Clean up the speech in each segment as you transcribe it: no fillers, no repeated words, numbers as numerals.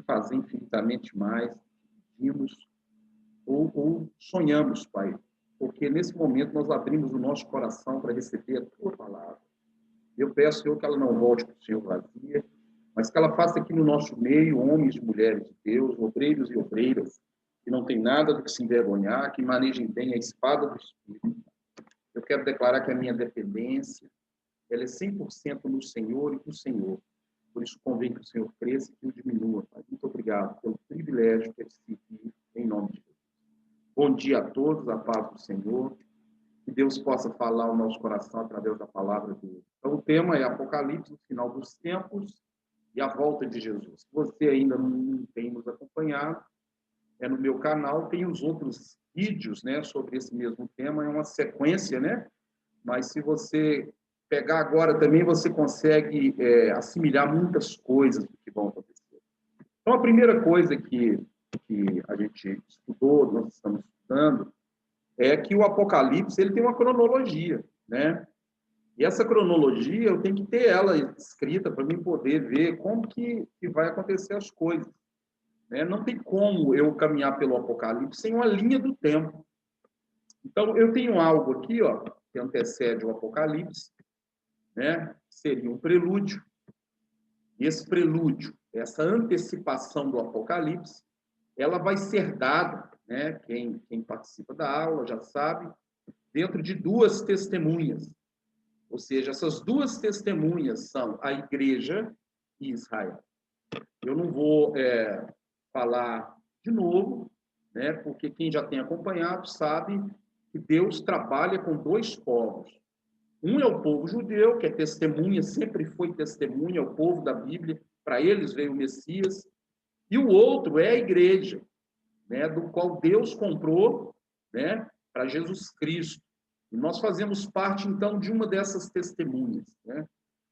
fazer infinitamente mais, pedimos ou sonhamos, Pai, porque nesse momento nós abrimos o nosso coração para receber a Tua palavra. Eu peço, Senhor, que ela não volte para o Senhor vazia, mas que ela faça aqui no nosso meio homens e mulheres de Deus, obreiros e obreiras, que não tem nada do que se envergonhar, que manejem bem a espada do Espírito. Eu quero declarar que a minha dependência, ela é 100% no Senhor e do Senhor. Por isso convém que o Senhor cresça e que eu diminua, Pai. Muito obrigado pelo privilégio que é seguir em nome de Jesus. Bom dia a todos, a paz do Senhor. Que Deus possa falar ao nosso coração através da palavra dele. Então, o tema é Apocalipse, o final dos tempos e a volta de Jesus. Se você ainda não tem nos acompanhado, no meu canal, tem os outros vídeos, né, sobre esse mesmo tema, é uma sequência, né? Mas se você pegar agora também, você consegue assimilar muitas coisas que vão acontecer. Então, a primeira coisa que a gente estudou, nós estamos estudando, é que o Apocalipse ele tem uma cronologia, né? E essa cronologia eu tenho que ter ela escrita para mim poder ver como que vai acontecer as coisas, né? Não tem como eu caminhar pelo Apocalipse sem uma linha do tempo. Então, eu tenho algo aqui, ó, que antecede o Apocalipse, né? Seria um prelúdio. E esse prelúdio, essa antecipação do Apocalipse, ela vai ser dada, né? Quem participa da aula já sabe, dentro de duas testemunhas. Ou seja, essas duas testemunhas são a igreja e Israel. Eu não vou falar de novo, né? Porque quem já tem acompanhado sabe que Deus trabalha com dois povos. Um é o povo judeu, que é testemunha, sempre foi testemunha, é o povo da Bíblia, para eles veio o Messias. E o outro é a igreja, né, do qual Deus comprou, né, para Jesus Cristo. E nós fazemos parte, então, de uma dessas testemunhas, né?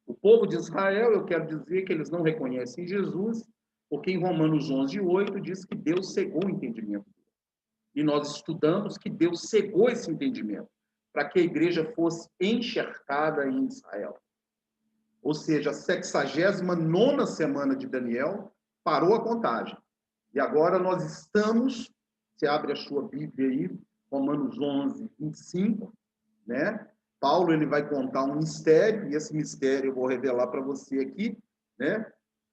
O povo de Israel, eu quero dizer que eles não reconhecem Jesus, porque em Romanos 11:8 diz que Deus cegou o entendimento. E nós estudamos que Deus cegou esse entendimento, para que a igreja fosse enxertada em Israel. Ou seja, a 69ª semana de Daniel parou a contagem. E agora nós estamos, você abre a sua Bíblia aí, Romanos 11:25, né? Paulo ele vai contar um mistério, e esse mistério eu vou revelar para você aqui, né?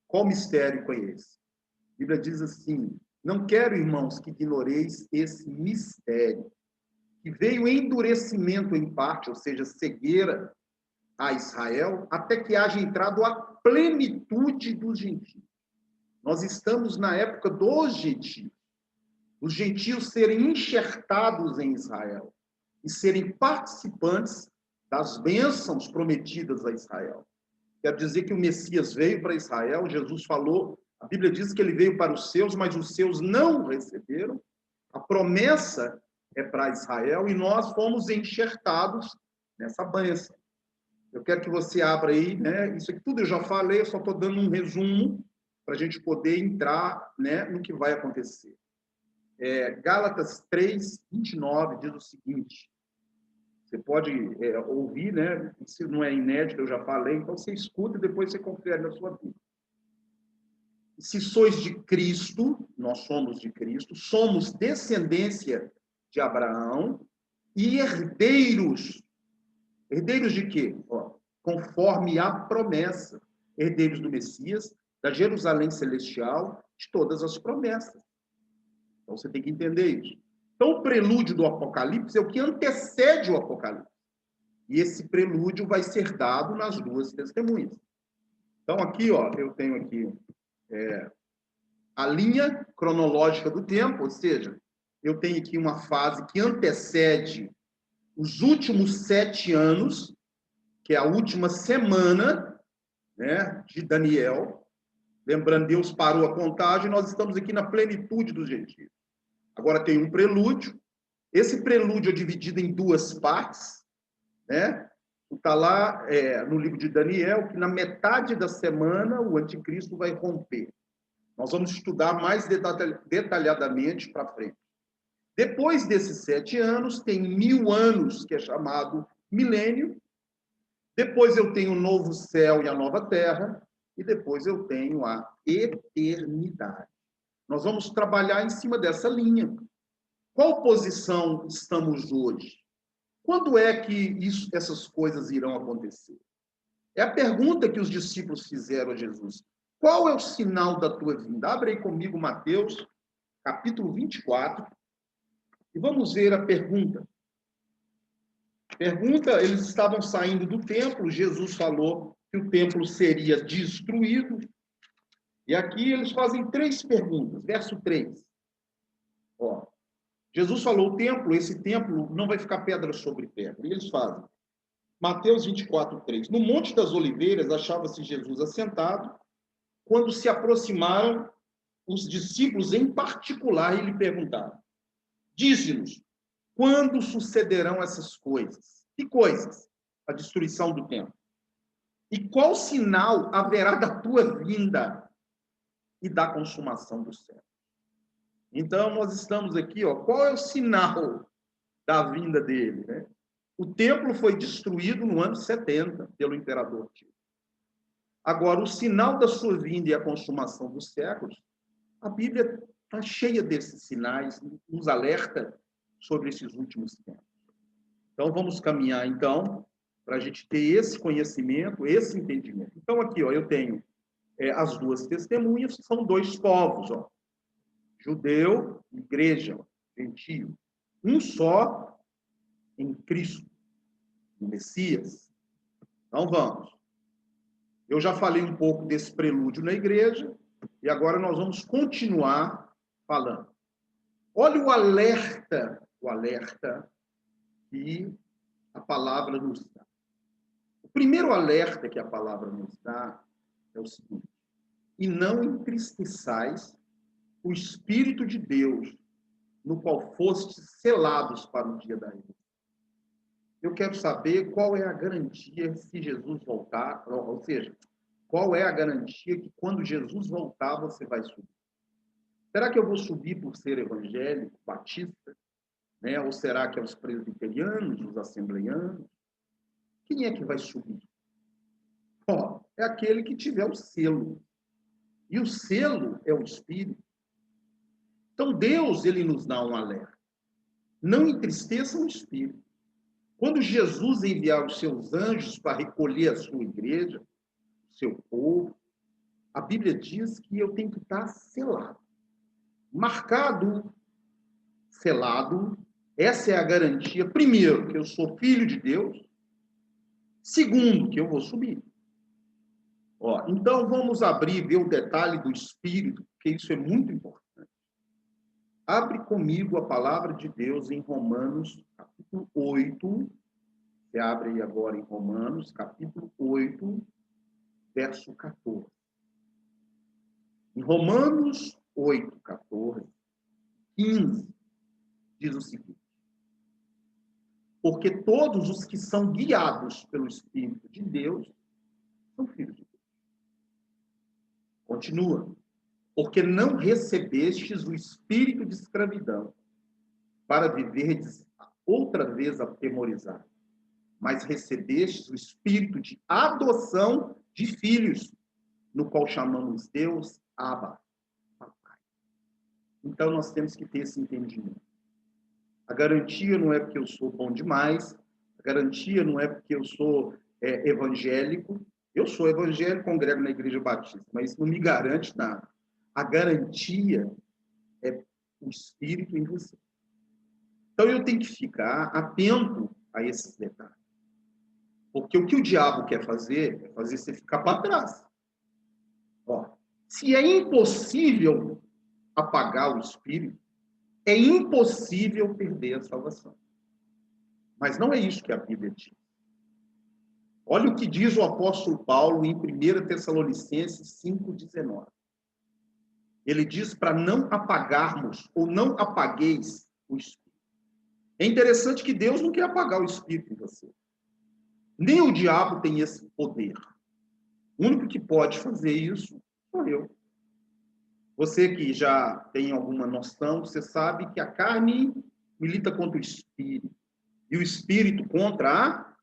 Qual mistério foi esse? A Bíblia diz assim: não quero, irmãos, que ignoreis esse mistério, que veio endurecimento em parte, ou seja, cegueira a Israel, até que haja entrado a plenitude dos gentios. Nós estamos na época dos gentios. Os gentios serem enxertados em Israel e serem participantes das bênçãos prometidas a Israel. Quer dizer que o Messias veio para Israel, Jesus falou, a Bíblia diz que ele veio para os seus, mas os seus não receberam. A promessa é para Israel e nós fomos enxertados nessa bênção. Eu quero que você abra aí, né? Isso aqui tudo eu já falei, eu só estou dando um resumo para a gente poder entrar, né, no que vai acontecer. Gálatas 3:29 diz o seguinte, você pode ouvir, né? Se não é inédito, eu já falei, então você escuta e depois você confere na sua vida. Se sois de Cristo, nós somos de Cristo, somos descendência de Abraão e herdeiros. Herdeiros de quê? Conforme a promessa. Herdeiros do Messias, da Jerusalém celestial, de todas as promessas. Então, você tem que entender isso. Então, o prelúdio do Apocalipse é o que antecede o Apocalipse. E esse prelúdio vai ser dado nas duas testemunhas. Então, aqui, ó, eu tenho aqui a linha cronológica do tempo, ou seja, eu tenho aqui uma fase que antecede os últimos 7 anos, que é a última semana, né, de Daniel. Lembrando, Deus parou a contagem, nós estamos aqui na plenitude dos gentios. Agora tem um prelúdio. Esse prelúdio é dividido em duas partes, né? Está lá no livro de Daniel, que na metade da semana o anticristo vai romper. Nós vamos estudar mais detalhadamente para frente. Depois desses 7 anos, tem 1000 anos, que é chamado milênio. Depois eu tenho o novo céu e a nova terra. E depois eu tenho a eternidade. Nós vamos trabalhar em cima dessa linha. Qual posição estamos hoje? Quando é que essas coisas irão acontecer? É a pergunta que os discípulos fizeram a Jesus. Qual é o sinal da tua vinda? Abre aí comigo Mateus, capítulo 24, e vamos ver a pergunta. Eles estavam saindo do templo, Jesus falou que o templo seria destruído, e aqui eles fazem 3 perguntas. Verso 3. Ó, Jesus falou, esse templo não vai ficar pedra sobre pedra. E eles fazem. Mateus 24, 3. No Monte das Oliveiras achava-se Jesus assentado, quando se aproximaram os discípulos em particular e lhe perguntaram, dize-nos, quando sucederão essas coisas? Que coisas? A destruição do templo. E qual sinal haverá da tua vinda e da consumação do céu? Então, nós estamos aqui, ó, qual é o sinal da vinda dele? Né? O templo foi destruído no ano 70 pelo imperador Tito. Agora, o sinal da sua vinda e a consumação dos séculos, a Bíblia está cheia desses sinais, nos alerta sobre esses últimos tempos. Então, vamos caminhar, então, para a gente ter esse conhecimento, esse entendimento. Então, aqui, ó, eu tenho as 2 testemunhas, são 2 povos, ó, judeu, igreja, gentio, um só em Cristo, o Messias. Então, vamos. Eu já falei um pouco desse prelúdio na igreja, e agora nós vamos continuar falando. Olha o alerta que a palavra nos dá. O primeiro alerta que a palavra nos dá é o seguinte: e não entristeçais o Espírito de Deus, no qual fostes selados para o dia da redenção. Eu quero saber qual é a garantia se Jesus voltar, ou seja, qual é a garantia que quando Jesus voltar você vai subir? Será que eu vou subir por ser evangélico, batista? Né? Ou será que é os presbiterianos, os assembleianos? Quem é que vai subir? Ó, é aquele que tiver o selo. E o selo é o Espírito. Então, Deus, ele nos dá um alerta. Não entristeçam o Espírito. Quando Jesus enviar os seus anjos para recolher a sua igreja, o seu povo, a Bíblia diz que eu tenho que estar selado. Marcado, selado. Essa é a garantia, primeiro, que eu sou filho de Deus. Segundo, que eu vou subir. Ó, então, vamos abrir, ver o detalhe do Espírito, porque isso é muito importante. Abre comigo a palavra de Deus em Romanos, capítulo 8. Você abre aí agora em Romanos, capítulo 8, verso 14. Em Romanos 8, 14, 15, diz o seguinte: porque todos os que são guiados pelo Espírito de Deus são filhos de Deus. Continua. Porque não recebestes o espírito de escravidão para viverdes outra vez atemorizado, mas recebestes o espírito de adoção de filhos, no qual chamamos Deus Abba, Papai. Então, nós temos que ter esse entendimento. A garantia não é porque eu sou bom demais, a garantia não é porque eu sou evangélico. Eu sou evangélico, congrego na Igreja Batista, mas isso não me garante nada. A garantia é o Espírito em você. Então, eu tenho que ficar atento a esses detalhes. Porque o que o diabo quer fazer é fazer você ficar para trás. Ó, se é impossível apagar o Espírito, é impossível perder a salvação. Mas não é isso que a Bíblia diz. Olha o que diz o apóstolo Paulo em 1 Tessalonicenses 5,19. Ele diz para não apagarmos, ou não apagueis o Espírito. É interessante que Deus não quer apagar o Espírito em você. Nem o diabo tem esse poder. O único que pode fazer isso sou eu. Você que já tem alguma noção, você sabe que a carne milita contra o Espírito. E o Espírito contra a...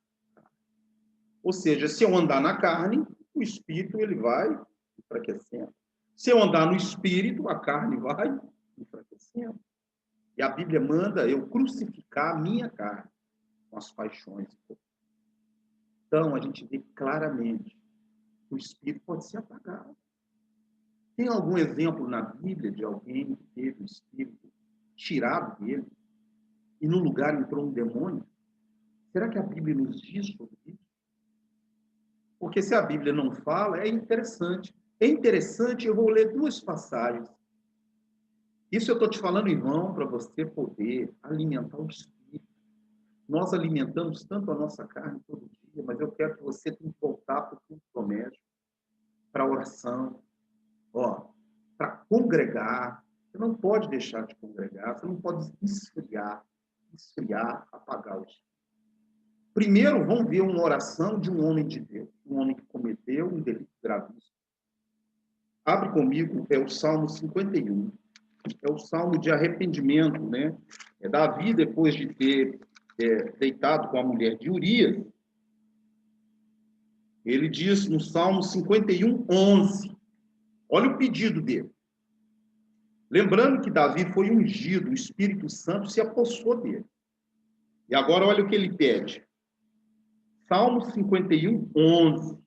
Ou seja, se eu andar na carne, o Espírito ele vai enfraquecendo. Se eu andar no espírito, a carne vai enfraquecendo. E a Bíblia manda eu crucificar a minha carne com as paixões. Então, a gente vê claramente que o espírito pode ser apagado. Tem algum exemplo na Bíblia de alguém que teve o espírito tirado dele e no lugar entrou um demônio? Será que a Bíblia nos diz sobre isso? Porque se a Bíblia não fala, é interessante. É interessante, eu vou ler duas passagens. Isso eu estou te falando, irmão, para você poder alimentar o espírito. Nós alimentamos tanto a nossa carne todo dia, mas eu quero que você tenha que voltar para o culto doméstico, para a oração, para congregar. Você não pode deixar de congregar, você não pode esfriar, apagar o espírito. Primeiro, vamos ver uma oração de um homem de Deus, um homem que cometeu um delito gravíssimo. Abre comigo, é o Salmo 51. É o salmo de arrependimento, né? Davi, depois de ter deitado com a mulher de Urias, ele diz no Salmo 51, 11. Olha o pedido dele. Lembrando que Davi foi ungido, o Espírito Santo se apossou dele. E agora olha o que ele pede. Salmo 51, 11.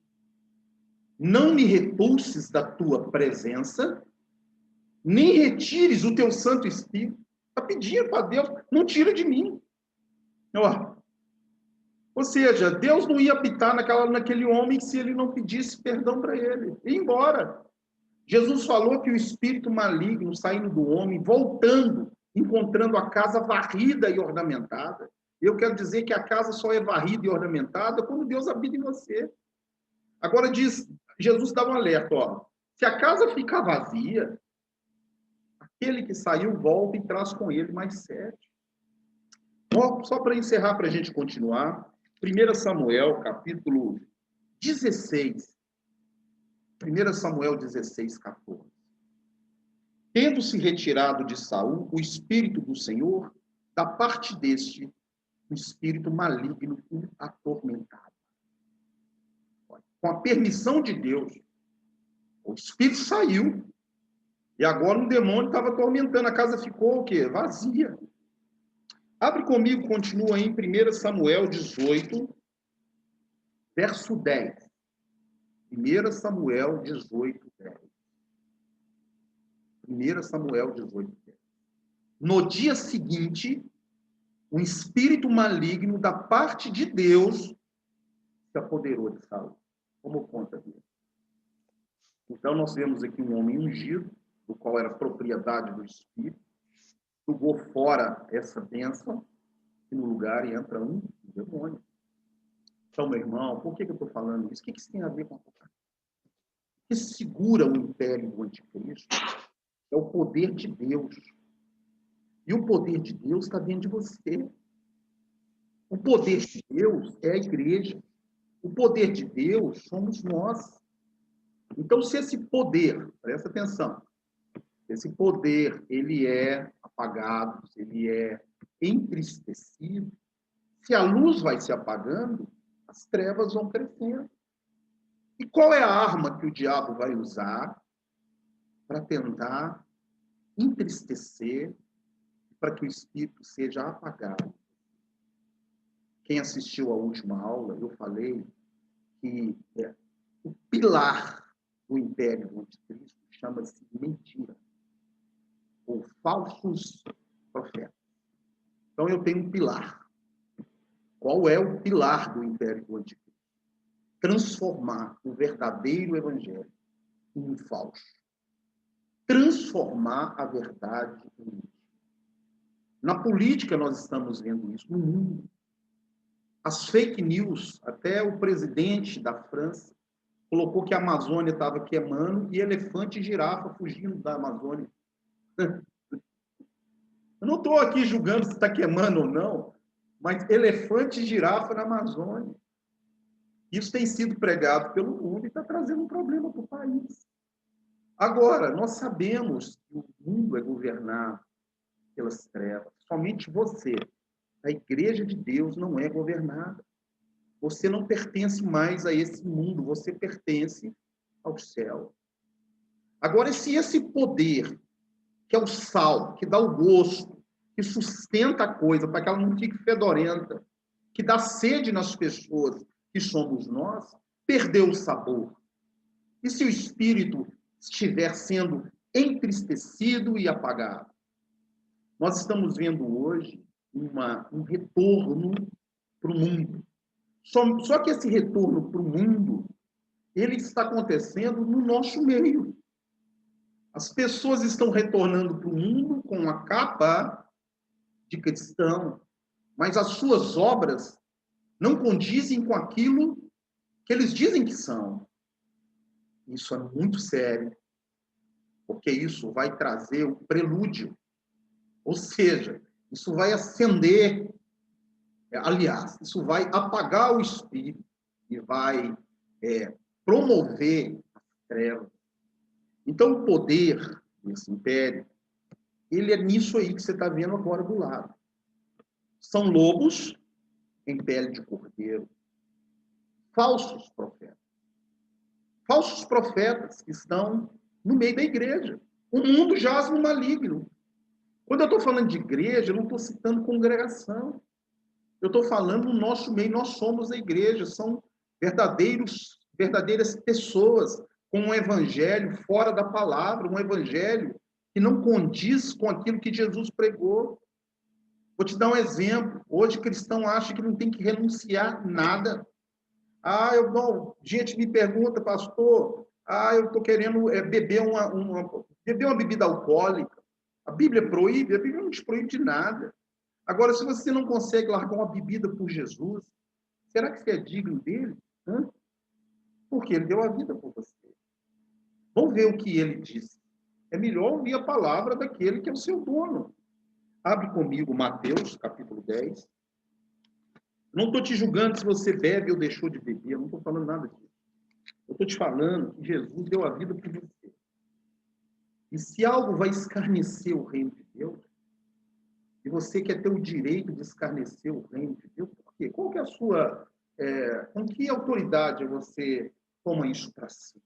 Não me repulses da tua presença, nem retires o teu Santo Espírito. Está pedindo para Deus, não tira de mim. Ou seja, Deus não ia habitar naquele homem se ele não pedisse perdão para ele. E embora. Jesus falou que o espírito maligno saindo do homem, voltando, encontrando a casa varrida e ornamentada. Eu quero dizer que a casa só é varrida e ornamentada quando Deus habita em você. Agora Jesus dá um alerta, se a casa ficar vazia, aquele que saiu volta e traz com ele mais 7. Só para encerrar, para a gente continuar, 1 Samuel, capítulo 16. 1 Samuel 16, 14. Tendo-se retirado de Saul o espírito do Senhor, da parte deste, o espírito maligno o atormentava. Com a permissão de Deus, o espírito saiu, e agora um demônio estava atormentando. A casa ficou o quê? Vazia. Abre comigo, continua aí em 1 Samuel 18, verso 10. 1 Samuel 18, 10. 1 Samuel 18, 10. No dia seguinte, um espírito maligno da parte de Deus se apoderou de Saul. Como conta dele. Então, nós vemos aqui um homem ungido, do qual era propriedade do espírito, jogou fora essa bênção, e no lugar entra um demônio. Então, meu irmão, por que eu estou falando isso? O que isso tem a ver com a Apocalipse? O que segura o império do anticristo é o poder de Deus. E o poder de Deus está dentro de você. O poder de Deus é a igreja. O poder de Deus somos nós. Então, se esse poder, presta atenção, esse poder, ele é apagado, ele é entristecido, se a luz vai se apagando, as trevas vão crescendo. E qual é a arma que o diabo vai usar para tentar entristecer, para que o espírito seja apagado? Quem assistiu à última aula, eu falei que o pilar do império do anticristo chama-se mentira, ou falsos profetas. Então, eu tenho um pilar. Qual é o pilar do império do anticristo? Transformar o verdadeiro evangelho em um falso. Transformar a verdade em mentira. Na política, nós estamos vendo isso no mundo. As fake news, até o presidente da França colocou que a Amazônia estava queimando e elefante e girafa fugindo da Amazônia. Eu não estou aqui julgando se está queimando ou não, mas elefante e girafa na Amazônia. Isso tem sido pregado pelo mundo e está trazendo um problema para o país. Agora, nós sabemos que o mundo é governado pelas trevas. Somente você, a igreja de Deus, não é governada. Você não pertence mais a esse mundo, você pertence ao céu. Agora, se esse poder, que é o sal, que dá o gosto, que sustenta a coisa para que ela não fique fedorenta, que dá sede nas pessoas, que somos nós, perdeu o sabor. E se o espírito estiver sendo entristecido e apagado? Nós estamos vendo hoje um retorno para o mundo. Só que esse retorno para o mundo, ele está acontecendo no nosso meio. As pessoas estão retornando para o mundo com a capa de cristão, mas as suas obras não condizem com aquilo que eles dizem que são. Isso é muito sério, porque isso vai trazer o prelúdio, ou seja, isso vai acender, aliás, isso vai apagar o espírito e vai promover as trevas. Então, o poder desse império, ele é nisso aí que você está vendo agora do lado. São lobos em pele de cordeiro, falsos profetas. Falsos profetas que estão no meio da igreja. O mundo jaz no maligno. Quando eu estou falando de igreja, eu não estou citando congregação. Eu estou falando no nosso meio, nós somos a igreja, são verdadeiras pessoas com um evangelho fora da palavra, um evangelho que não condiz com aquilo que Jesus pregou. Vou te dar um exemplo. Hoje, cristão acha que não tem que renunciar nada. Gente me pergunta, pastor, eu estou querendo beber uma bebida alcoólica. A Bíblia proíbe? A Bíblia não te proíbe de nada. Agora, se você não consegue largar uma bebida por Jesus, será que você é digno dele? Porque ele deu a vida por você. Vamos ver o que ele disse. É melhor ouvir a palavra daquele que é o seu dono. Abre comigo Mateus, capítulo 10. Não estou te julgando se você bebe ou deixou de beber, eu não estou falando nada disso. Eu estou te falando que Jesus deu a vida por você. E se algo vai escarnecer o reino de Deus, e você quer ter o direito de escarnecer o reino de Deus, por quê? Qual que é a sua... com que autoridade você toma isso para si?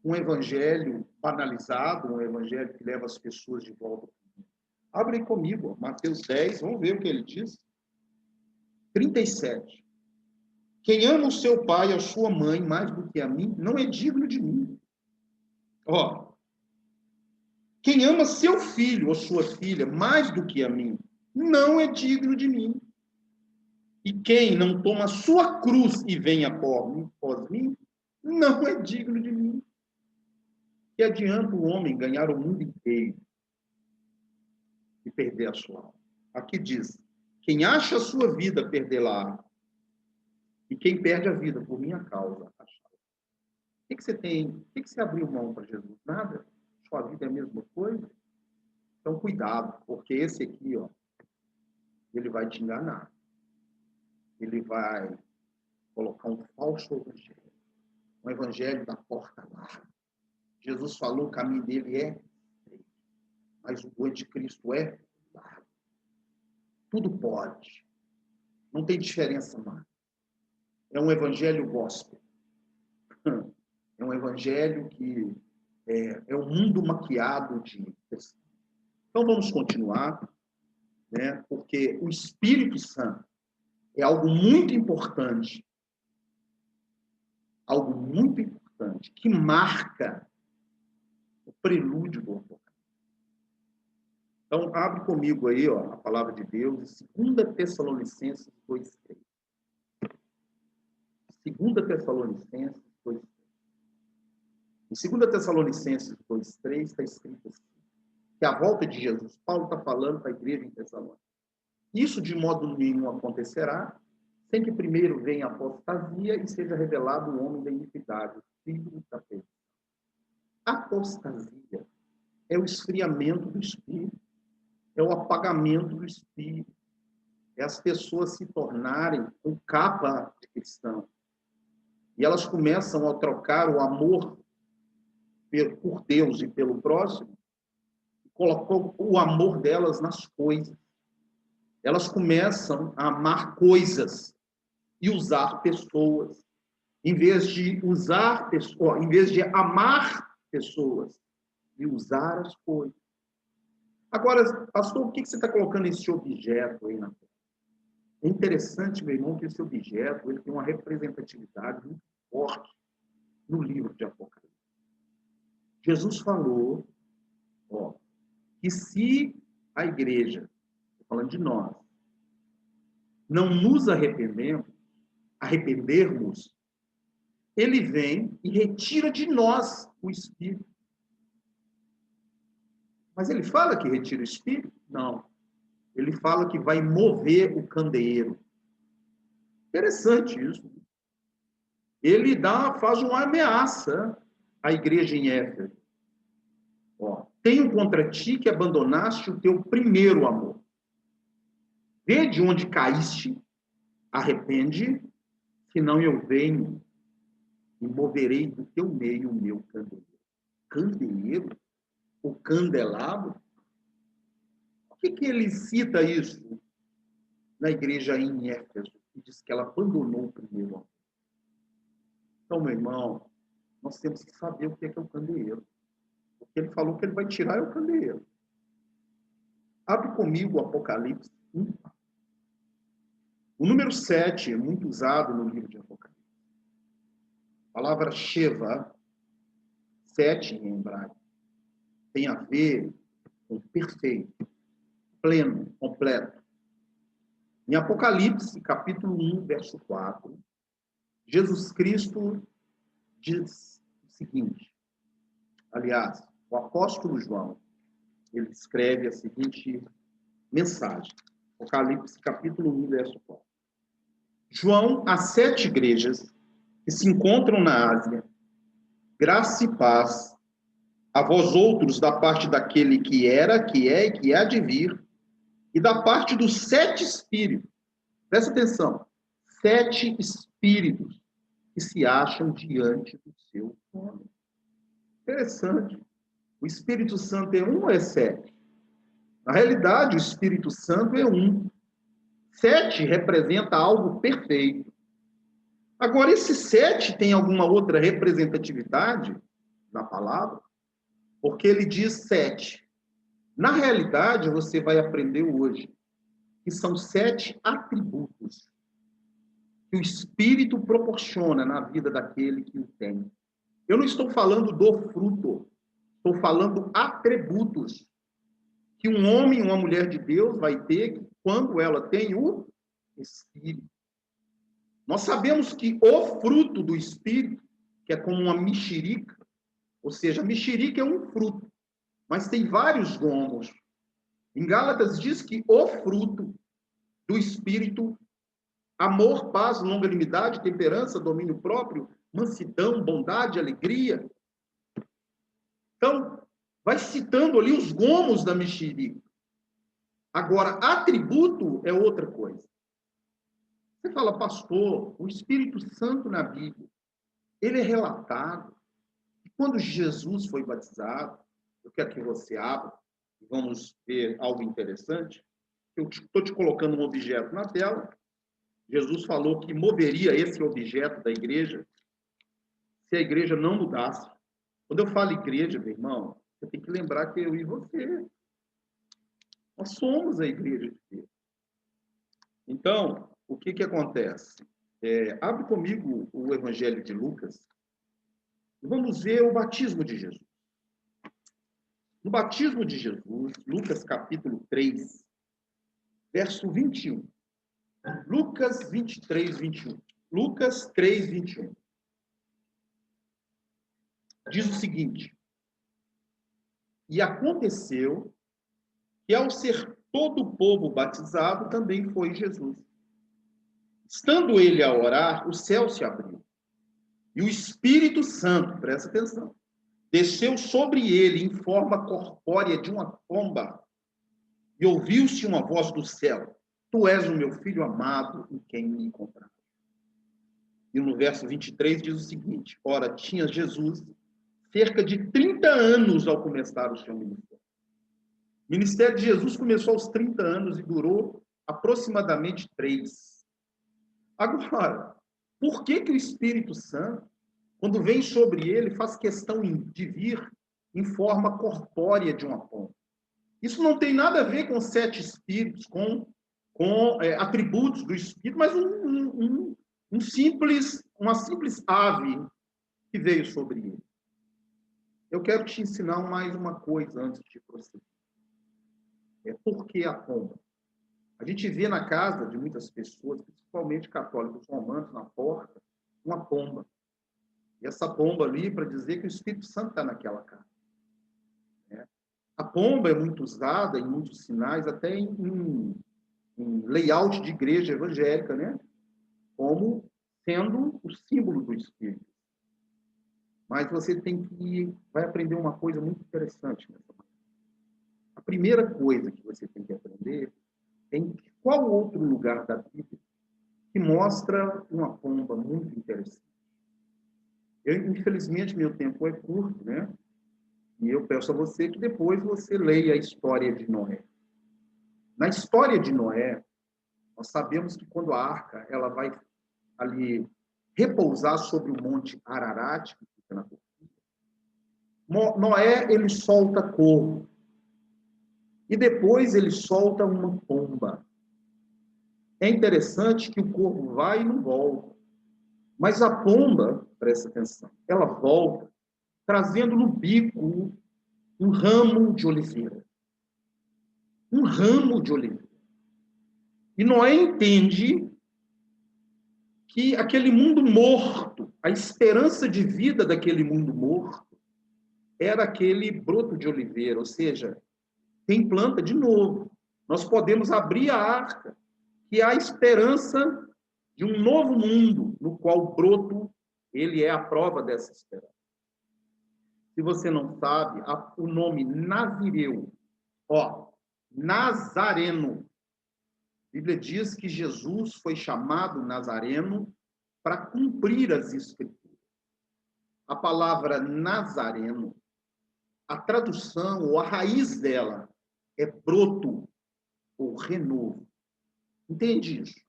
Um evangelho banalizado, um evangelho que leva as pessoas de volta. Abre comigo, Mateus 10, vamos ver o que ele diz. 37. Quem ama o seu pai e a sua mãe mais do que a mim, não é digno de mim. Quem ama seu filho ou sua filha mais do que a mim, não é digno de mim. E quem não toma a sua cruz e vem após mim, não é digno de mim. Que adianta o homem ganhar o mundo inteiro e perder a sua alma? Aqui diz, quem acha a sua vida, perdê-la. E quem perde a vida por minha causa, achará. O que você tem? O que você abriu mão para Jesus? Nada? Sua vida é a mesma coisa? Então, cuidado, porque esse aqui, ele vai te enganar. Ele vai colocar um falso evangelho. Um evangelho da porta larga. Jesus falou, o caminho dele é estreito, mas o anticristo é largo. Tudo pode. Não tem diferença mais. É um evangelho gospel. É um evangelho que é um mundo maquiado de cristão. Então, vamos continuar, né? Porque o Espírito Santo é algo muito importante, que marca o prelúdio do Apocalipse. Então, abre comigo aí, a palavra de Deus, 2 Tessalonicenses 2:3. 2 Tessalonicenses 2:3. Em 2 Tessalonicenses 2:3 está escrito assim, que a volta de Jesus, Paulo está falando para a igreja em Tessalônica. Isso de modo nenhum acontecerá, sem que primeiro venha a apostasia e seja revelado o homem da iniquidade, o filho da perdição. Apostasia é o esfriamento do espírito, é o apagamento do espírito, é as pessoas se tornarem com capa de cristão. E elas começam a trocar o amor por Deus e pelo próximo, e colocam o amor delas nas coisas. Elas começam a amar coisas e usar pessoas. Em vez de amar pessoas e usar as coisas. Agora, pastor, por que você está colocando esse objeto aí na tela? É interessante, meu irmão, que esse objeto ele tem uma representatividade muito forte no livro de Apocalipse. Jesus falou que se a igreja, estou falando de nós, não nos arrependermos, ele vem e retira de nós o Espírito. Mas ele fala que retira o Espírito? Não. Ele fala que vai mover o candeeiro. Interessante isso. Ele faz uma ameaça à igreja em Éfeso. Tenho contra ti que abandonaste o teu primeiro amor. Vê de onde caíste, arrepende, senão eu venho e moverei do teu meio o meu candeeiro. Candeeiro? O candelabro? Por que ele cita isso na igreja em Éfeso? E diz que ela abandonou o primeiro amor. Então, meu irmão, nós temos que saber o que é o candeeiro. Porque ele falou que ele vai tirar o candeeiro. Abre comigo o Apocalipse 1. O número 7 é muito usado no livro de Apocalipse. A palavra Sheva, 7 em hebraico, tem a ver com perfeito, pleno, completo. Em Apocalipse, capítulo 1, verso 4, Jesus Cristo diz o seguinte, aliás, o apóstolo João, ele escreve a seguinte mensagem, Apocalipse, capítulo 1, verso 4. João, às 7 igrejas que se encontram na Ásia, graça e paz a vós outros da parte daquele que era, que é e que há de vir, e da parte dos 7 espíritos. Presta atenção. 7 espíritos que se acham diante do seu trono. Interessante. O Espírito Santo é um ou é 7? Na realidade, o Espírito Santo é um. 7 representa algo perfeito. Agora, esse 7 tem alguma outra representatividade na palavra? Porque ele diz 7. Na realidade, você vai aprender hoje que são 7 atributos que o Espírito proporciona na vida daquele que o tem. Eu não estou falando do fruto, estou falando atributos que um homem e uma mulher de Deus vai ter quando ela tem o Espírito. Nós sabemos que o fruto do Espírito, que é como uma mexerica, ou seja, a mexerica é um fruto, mas tem vários gomos. Em Gálatas diz que o fruto do Espírito, amor, paz, longanimidade, temperança, domínio próprio, mansidão, bondade, alegria. Então, vai citando ali os gomos da mexerica. Agora, atributo é outra coisa. Você fala, pastor, o Espírito Santo na Bíblia, ele é relatado. E quando Jesus foi batizado, eu quero que você abra, vamos ver algo interessante. Eu estou te colocando um objeto na tela. Jesus falou que moveria esse objeto da igreja se a igreja não mudasse. Quando eu falo igreja, meu irmão, você tem que lembrar que eu e você, nós somos a igreja de Deus. Então, o que acontece? Abre comigo o Evangelho de Lucas e vamos ver o batismo de Jesus. No batismo de Jesus, Lucas capítulo 3, verso 21. Lucas 23, 21. Lucas 3, 21. Diz o seguinte: e aconteceu que ao ser todo o povo batizado, também foi Jesus. Estando ele a orar, o céu se abriu. E o Espírito Santo, presta atenção, desceu sobre ele em forma corpórea de uma pomba. E ouviu-se uma voz do céu: tu és o meu filho amado, em quem me encontrar. E no verso 23 diz o seguinte: ora, tinha Jesus cerca de 30 anos ao começar o seu ministério. O ministério de Jesus começou aos 30 anos e durou aproximadamente 3. Agora, por que o Espírito Santo quando vem sobre ele, faz questão de vir em forma corpórea de uma pomba. Isso não tem nada a ver com 7 espíritos, com atributos do espírito, mas uma simples ave que veio sobre ele. Eu quero te ensinar mais uma coisa antes de prosseguir. Por que a pomba? A gente vê na casa de muitas pessoas, principalmente católicos romanos, na porta, uma pomba. E essa pomba ali, para dizer que o Espírito Santo está naquela casa. A pomba é muito usada em muitos sinais, até em layout de igreja evangélica, né? Como sendo o símbolo do Espírito. Mas você vai aprender uma coisa muito interessante nessa matéria. A primeira coisa que você tem que aprender é em qual outro lugar da Bíblia que mostra uma pomba muito interessante. Infelizmente, meu tempo é curto, né? E eu peço a você que depois você leia a história de Noé. Na história de Noé, nós sabemos que quando a arca ela vai ali repousar sobre o monte Ararat, que fica na Turquia, Noé ele solta corvo. E depois ele solta uma pomba. É interessante que o corvo vai e não volta. Mas a pomba, presta atenção, ela volta trazendo no bico um ramo de oliveira. Um ramo de oliveira. E Noé entende que aquele mundo morto, a esperança de vida daquele mundo morto, era aquele broto de oliveira, ou seja, tem planta de novo. Nós podemos abrir a arca, que é a esperança de um novo mundo, no qual o broto, ele é a prova dessa esperança. Se você não sabe, o nome Nazireu, Nazareno, a Bíblia diz que Jesus foi chamado Nazareno para cumprir as Escrituras. A palavra Nazareno, a tradução ou a raiz dela é broto ou renovo. Entende isso?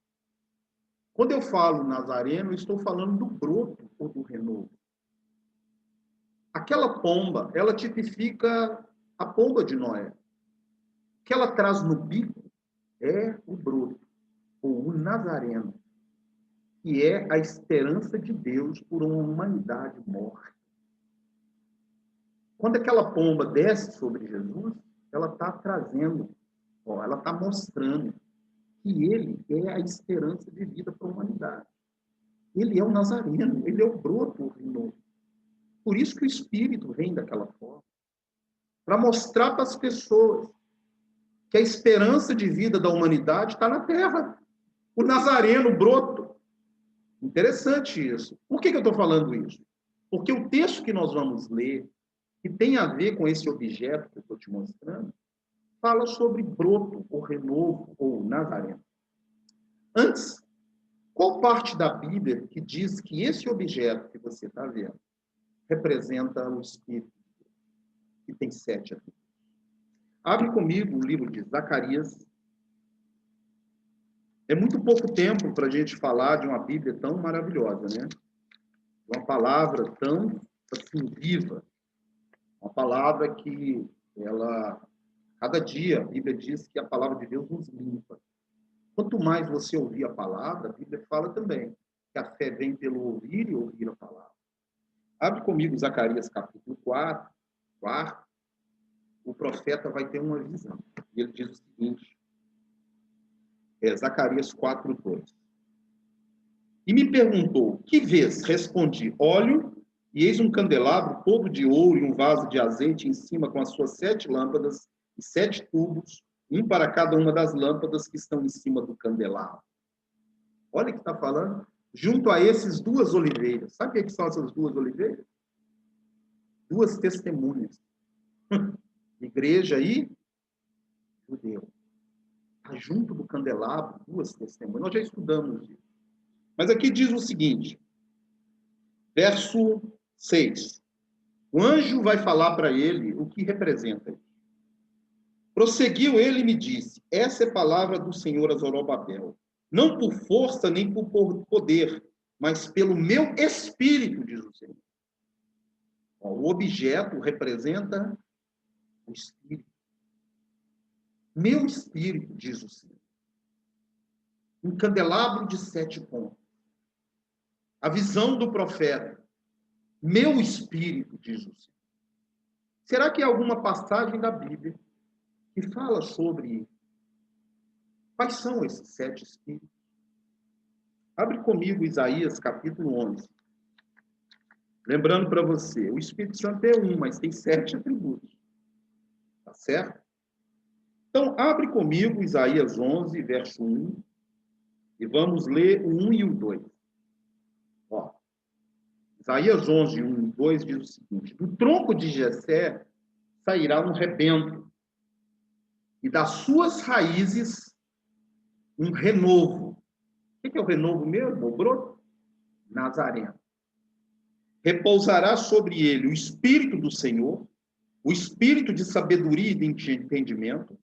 Quando eu falo Nazareno, eu estou falando do broto ou do renovo. Aquela pomba, ela tipifica a pomba de Noé. O que ela traz no bico é o broto, ou o Nazareno, que é a esperança de Deus por uma humanidade morta. Quando aquela pomba desce sobre Jesus, ela está trazendo, ela está mostrando que ele é a esperança de vida para a humanidade. Ele é o Nazareno, ele é o broto novo. Por isso que o Espírito vem daquela forma, para mostrar para as pessoas que a esperança de vida da humanidade está na terra. O Nazareno, o broto. Interessante isso. Por que eu estou falando isso? Porque o texto que nós vamos ler, que tem a ver com esse objeto que eu estou te mostrando, fala sobre broto, ou renovo, ou Nazareno. Antes, qual parte da Bíblia que diz que esse objeto que você está vendo representa o Espírito, que tem 7 atributos? Abre comigo o livro de Zacarias. É muito pouco tempo para a gente falar de uma Bíblia tão maravilhosa, né? Uma palavra tão assim, viva. Uma palavra que cada dia, a Bíblia diz que a palavra de Deus nos limpa. Quanto mais você ouvir a palavra, a Bíblia fala também que a fé vem pelo ouvir e ouvir a palavra. Abre comigo Zacarias capítulo 4. O profeta vai ter uma visão. E ele diz o seguinte, Zacarias 4:2. E me perguntou, que vês? Respondi, olho, e eis um candelabro todo de ouro e um vaso de azeite em cima com as suas 7 lâmpadas e 7 tubos, um para cada uma das lâmpadas que estão em cima do candelabro. Olha o que está falando. Junto a esses 2 oliveiras. Sabe o que são essas 2 oliveiras? 2 testemunhas. Igreja e judeu. Está junto do candelabro, 2 testemunhas. Nós já estudamos isso. Mas aqui diz o seguinte, verso 6. O anjo vai falar para ele o que representa isso. Prosseguiu ele e me disse, essa é a palavra do Senhor a Zorobabel. Não por força nem por poder, mas pelo meu espírito, diz o Senhor. O objeto representa o espírito. Meu espírito, diz o Senhor. Um candelabro de 7 pontas. A visão do profeta. Meu espírito, diz o Senhor. Será que há alguma passagem da Bíblia que fala sobre quais são esses 7 espíritos? Abre comigo Isaías, capítulo 11. Lembrando para você, o Espírito Santo é um, mas tem 7 atributos. Tá certo? Então, abre comigo Isaías 11, verso 1, e vamos ler o 1 e o 2. Ó, Isaías 11, 1 e 2 diz o seguinte: do tronco de Jessé sairá um rebento, e das suas raízes um renovo. O que é o renovo mesmo? O broto? Nazareno. Repousará sobre ele o Espírito do Senhor, o Espírito de sabedoria e de entendimento,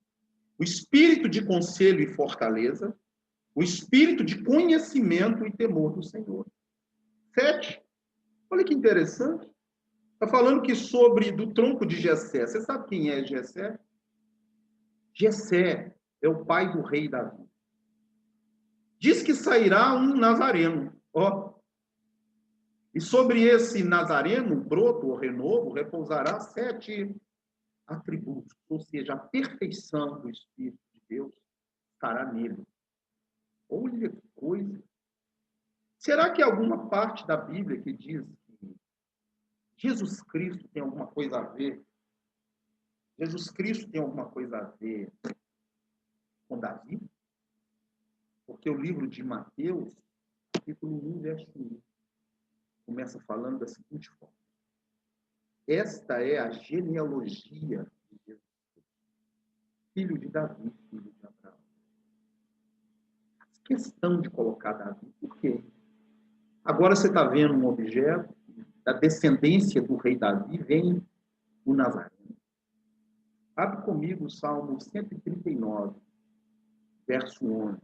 o Espírito de conselho e fortaleza, o Espírito de conhecimento e temor do Senhor. 7. Olha que interessante. Está falando que do tronco de Jessé. Você sabe quem é Jessé? Jessé é o pai do rei Davi. Diz que sairá um nazareno. Ó. E sobre esse nazareno, broto ou renovo, repousará 7 atributos. Ou seja, a perfeição do Espírito de Deus estará nele. Olha que coisa. Será que há alguma parte da Bíblia que diz que Jesus Cristo tem alguma coisa a ver? Jesus Cristo tem alguma coisa a ver com Davi? Porque o livro de Mateus, capítulo 1, verso 1, começa falando da seguinte forma: esta é a genealogia de Jesus Cristo, filho de Davi, filho de Abraão. Questão de colocar Davi, por quê? Agora você está vendo um objeto da descendência do rei Davi, vem o Nazareno. Abre comigo o Salmo 139, verso 11.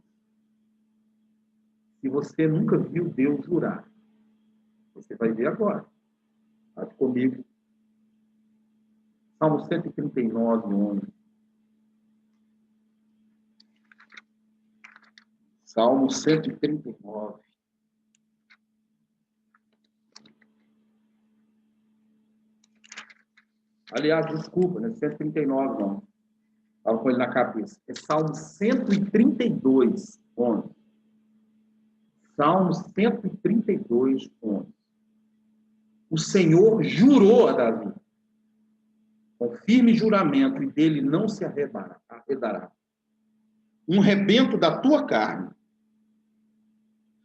Se você nunca viu Deus jurar, você vai ver agora. Abre comigo. Salmo 139, 11. Salmo 139. Aliás, desculpa, né? 139 não. Estava com ele na cabeça. É Salmo 132, 11. Salmo 132, 11. O Senhor jurou a Davi, com firme juramento, e dele não se arredará. Um rebento da tua carne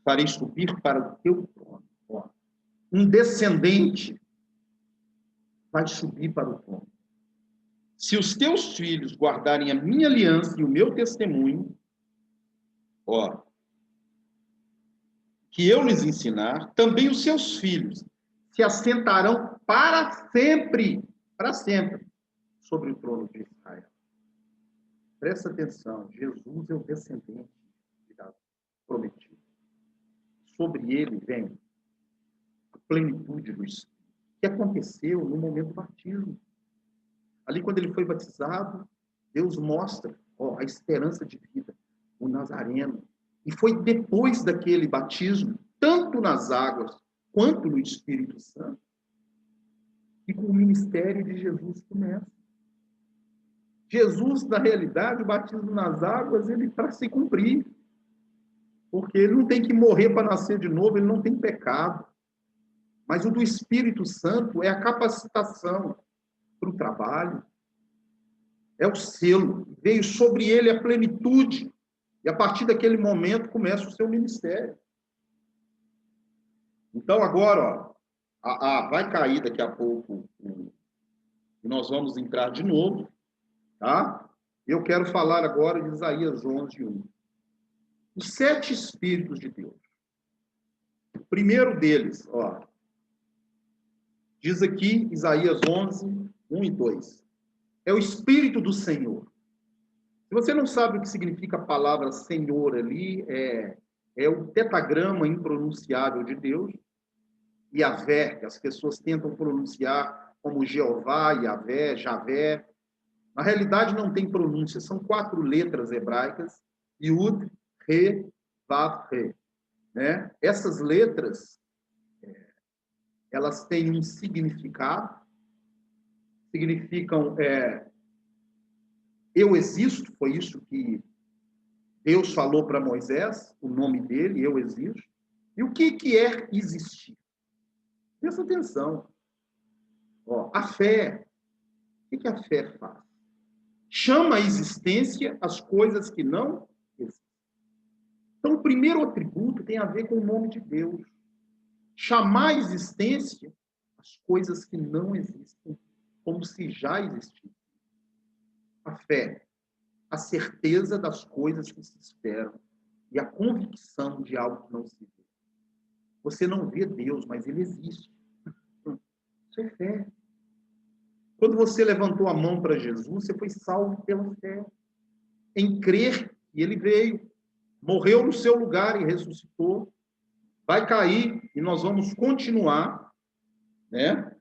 farei subir para o teu trono. Ó. Um descendente vai subir para o trono. Se os teus filhos guardarem a minha aliança e o meu testemunho, ó, que eu lhes ensinar, também os seus filhos se assentarão para sempre, sobre o trono de Israel. Presta atenção, Jesus é o descendente de Davi, prometido. Sobre ele vem a plenitude do Espírito, que aconteceu no momento do batismo. Ali, quando ele foi batizado, Deus mostra a esperança de vida, o Nazareno. E foi depois daquele batismo, tanto nas águas quanto no Espírito Santo, que o ministério de Jesus começa. Jesus, na realidade, o batismo nas águas, ele para se cumprir. Porque ele não tem que morrer para nascer de novo, ele não tem pecado. Mas o do Espírito Santo é a capacitação para o trabalho. É o selo. Veio sobre ele a plenitude. E a partir daquele momento começa o seu ministério. Então, agora, vai cair daqui a pouco. Nós vamos entrar de novo. Tá? Eu quero falar agora de Isaías 11, 1. Os 7 Espíritos de Deus. O primeiro deles, diz aqui, Isaías 11, 1 e 2. É o Espírito do Senhor. Se você não sabe o que significa a palavra Senhor ali, é o tetragrama impronunciável de Deus, Yahvé, que as pessoas tentam pronunciar como Jeová, Yahvé, Javé. Na realidade, não tem pronúncia, são 4 letras hebraicas, Yud, Re, Vav, Re. Né? Essas letras, elas têm um significado, significam eu existo, foi isso que Deus falou para Moisés, o nome dele, eu existo. E o que é existir? Presta atenção. Ó, a fé, o que a fé faz? Chama a existência as coisas que não existem. Então, o primeiro atributo tem a ver com o nome de Deus. Chamar a existência as coisas que não existem, como se já existissem. A fé, a certeza das coisas que se esperam e a convicção de algo que não se vê. Você não vê Deus, mas ele existe. Isso é fé. Quando você levantou a mão para Jesus, você foi salvo pela fé. Em crer que ele veio, morreu no seu lugar e ressuscitou. Vai cair e nós vamos continuar, né?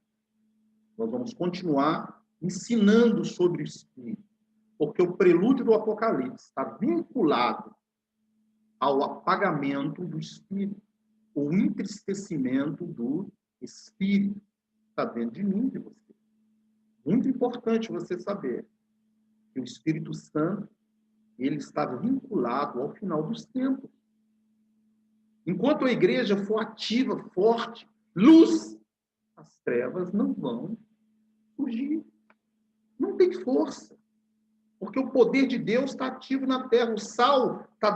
Nós vamos continuar ensinando sobre o Espírito. Porque o prelúdio do Apocalipse está vinculado ao apagamento do Espírito, o entristecimento do Espírito. Está dentro de mim, de você. Muito importante você saber que o Espírito Santo ele está vinculado ao final dos tempos. Enquanto a igreja for ativa, forte, luz, as trevas não vão fugir. Não tem força. Porque o poder de Deus está ativo na terra. O sal está